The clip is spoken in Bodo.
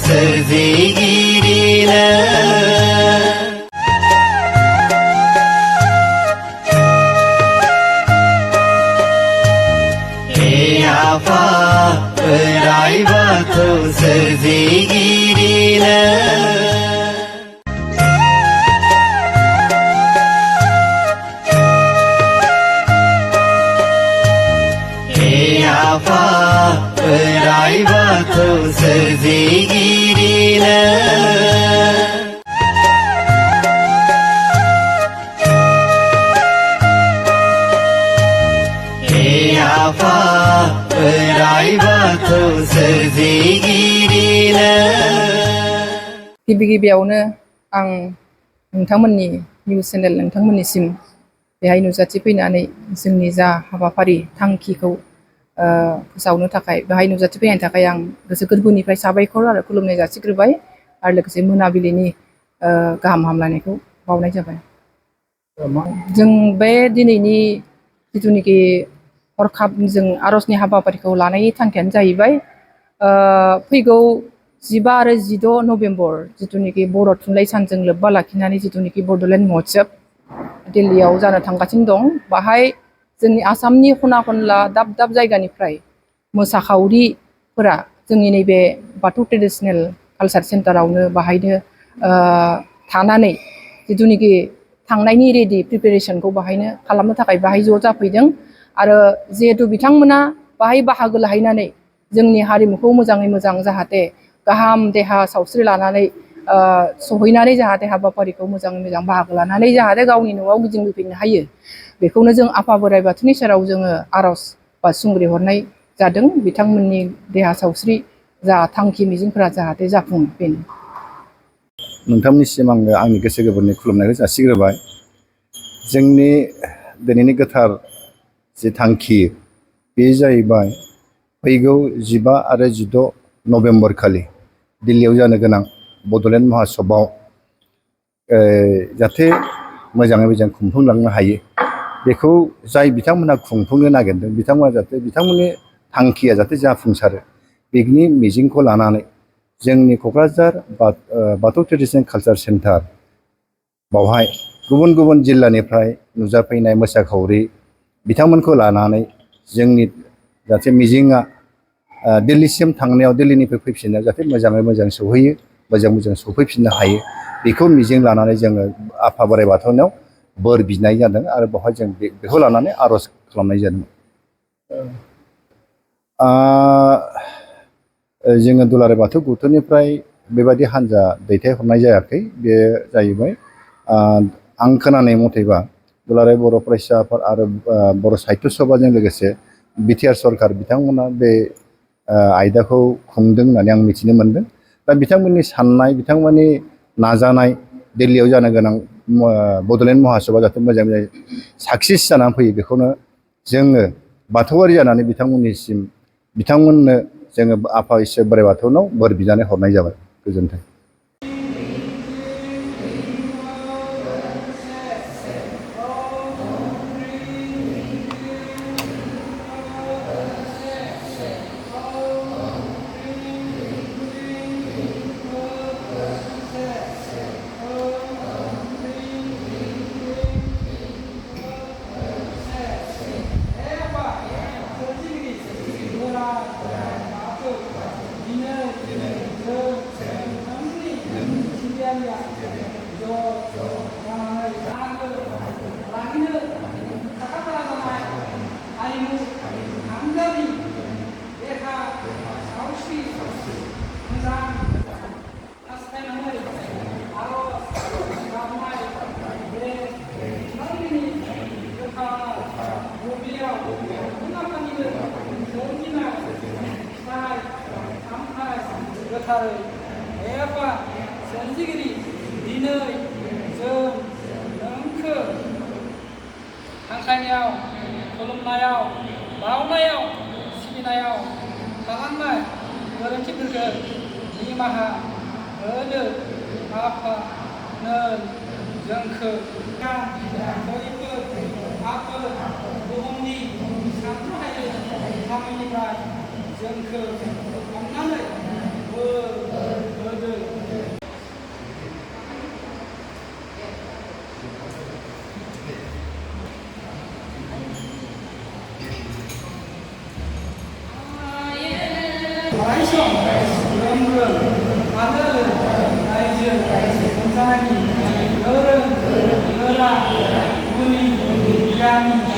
सोरजिगिरिनो हे आफा बोराइ बाथौ सोरजिगिरिनो आफा बोराइ बाथौ सोरजिगिरिनो हे आफा बोराइ बाथौ सोरजिगिरिनो गिबियावनो आं नोंथांमोननि निउस चेनेल नोंथांमोननिसिम बेहाय नुजाथिफैनानै जोंनि जा हाबाफारि थांखिखौ फोसावनो थाखाय बेहाय नुजाथिफैनायनि थाखाय आं गोसो गोरबोनिफ्राय साबायखर आरो खुलुमनाय जासिग्रोबाय आरो लोगोसे मोनाबिलिनि गाहाम हामलायनायखौ बावनाय जाबाय। जों बे दिनैनि जिथुनिखि हरखाब जों आर'जनि हाबाफारिखौ लानायनि थांखियानो जाहैबाय फैगौ 15 आरो 16 नभेम्बर जिथुनिखि बर' थुनलाइ सानजों लोब्बा लाखिनानै जिथुनिखि बड'लेण्ड महत्सब दिल्लीयाव जानो थांगासिनो दं। बाहाय जोंनि आसामनि खना खनला दाब दाब जायगानिफ्राय मोसाखावरिफोरा जोंनि नैबे बाथौ ट्रेडिशनेल कालचार सेन्टारावनो बाहायनो थानानै जिथुनिखि थांनायनि रेडि प्रिपेरेसनखौ बाहायनो खालामनो थाखाय बाहाय ज' जाफैदों आरो जिहेतु बिथांमोना बाहाय बाहागो लाहैनानै जोंनि हारिमुखौ मोजाङै मोजां जाहाथे गाहाम देहा सावस्रि लानानै सहैनानै जाहाथे हाबाफारिखौ मोजाङै मोजां बाहागो लानानै जाहाथे गावनि न'आव गिदिंफैनो हायो बेखौनो जों आफा बोराइ बाथौनि सेराव जोङो आर'ज बा सुंग्रि हरनाय जादों। बिथांमोननि देहा सावस्रि जा थांखि मिजिंफोरा जाहाथे जाफुङो बेनो। नोंथांनिसिम आङो आंनि गोसो गोरबोनि खुलुमनायखौ जासिग्रोबाय। जोंनि दिनैनि गोथार जि थांखि बे जाहैबाय फैगौ 15 आरो 16 नभेम्बर खालि दिल्लीयाव जानो गोनां बड'लेण्ड महत्सबआव जाहाथे मोजाङै मोजां खुंफुंलांनो हायो बेखौ जाय बिथांमोनहा खुंफुंनो नागिरदों बिथांमोना जाहाथे बिथांमोननि थांखिया जाहाथे जाफुंसारो बेनि मिजिंखौ लानानै जोंनि क'क्राझार बाथौ ट्रेडिशनेल कालचार सेन्टार बावहाय गुबुन गुबुन जिल्लानिफ्राय नुजाफैनाय मोसाखावरि बिथांमोनखौ लानानै जोंनि जाहाथे मिजिङा दिल्लीसिम थांनायाव दिल्लीनिफ्राय फैफिननायाव जाहाथे मोजाङै मोजां सौहैयो मोजां सौफैफिननो हायो बेखौ मिजिं लानानै जोङो आफा बोराइ बाथौनाव बोर बिनाय जादों आरो बेवहाय जों बेखौ लानानै आर'ज खालामनाय जादों। जोङो दुलाराय बाथौ गौथुमनिफ्राय बेबायदि हान्जा दैथायहरनाय जायाखै। बे जाहैबाय आं खोनानाय मथेबा दुलाराय बर' फरायसा आफाद आरो बर' साहित्य सभाजों लोगोसे बिटिआर सरकार बिथांमोना बे आयदाखौ खुंदों होननानै आं मिथिनो मोन्दों। दा बिथांमोननि साननाय बिथांमोननि नाजानाय दिल्लीयाव जानो गोनां बड'लेण्ड महत्सबआ जाहाथे मोजाङै मोजां साक्सेस जानानै फैयो बेखौनो जोङो बाथौआरि जानानै बिथांमोननो जोङो आफा इसोर बोराइ बाथौनाव बोर बिनानै हरनाय जाबाय। गोजोन्थों। गोथारै एबा सोरजिगिरि दिनै जों नोंखौ हांख्रायनायाव खुलुमनायाव बावनायाव सिबिनायाव खालामनाय गोरोन्थिफोरखौ निमाहा होनो आफा नों जोंखौ बयबो आफोद बुहुमनि सानथ्र'हायै खामानिनिफ्राय जोंखौ अननानै बोर अरायसम ग्रोम ग्रोम आलो रायजो मोनजानायनि गोरों गोरा गुनि गियानि